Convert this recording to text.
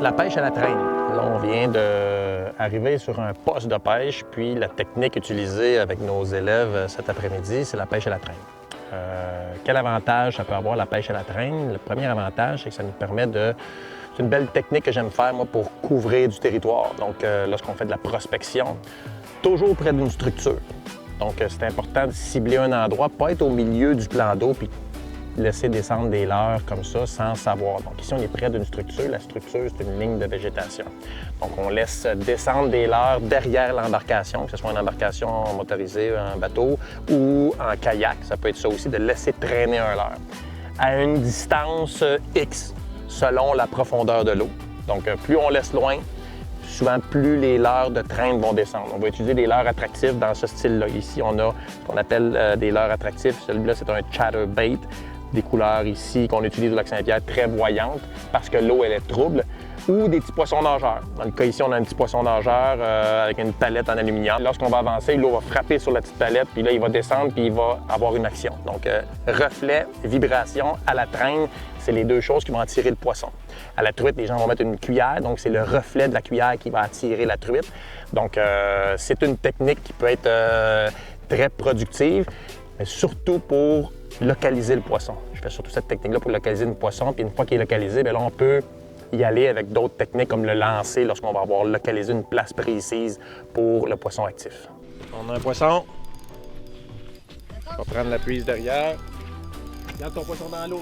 La pêche à la traîne. Là, on vient d'arriver sur un poste de pêche, puis la technique utilisée avec nos élèves cet après-midi, c'est la pêche à la traîne. Quel avantage ça peut avoir la pêche à la traîne? Le premier avantage, c'est que ça nous permet de... C'est une belle technique que j'aime faire, moi, pour couvrir du territoire. Donc, lorsqu'on fait de la prospection, toujours près d'une structure. Donc, c'est important de cibler un endroit, pas être au milieu du plan d'eau, puis laisser descendre des leurres comme ça sans savoir. Donc ici, on est près d'une structure. La structure, c'est une ligne de végétation. Donc on laisse descendre des leurres derrière l'embarcation, que ce soit une embarcation motorisée, un bateau ou en kayak. Ça peut être ça aussi, de laisser traîner un leurre à une distance X selon la profondeur de l'eau. Donc plus on laisse loin, souvent plus les leurres de traîne vont descendre. On va utiliser des leurres attractifs dans ce style-là. Ici, on a ce qu'on appelle des leurres attractifs. Celui-là, c'est un chatterbait. Des couleurs ici qu'on utilise au lac Saint-Pierre très voyantes parce que l'eau, elle est trouble, ou des petits poissons nageurs. Dans le cas ici, on a un petit poisson nageur avec une palette en aluminium. Lorsqu'on va avancer, l'eau va frapper sur la petite palette, puis là, il va descendre, puis il va avoir une action. Donc, reflet, vibration à la traîne, c'est les deux choses qui vont attirer le poisson. À la truite, les gens vont mettre une cuillère, donc c'est le reflet de la cuillère qui va attirer la truite. Donc, c'est une technique qui peut être très productive, mais surtout pour localiser le poisson. Je fais surtout cette technique-là pour localiser le poisson, puis une fois qu'il est localisé, bien là, on peut y aller avec d'autres techniques comme le lancer lorsqu'on va avoir localisé une place précise pour le poisson actif. On a un poisson. On va prendre la prise derrière. Garde ton poisson dans l'eau.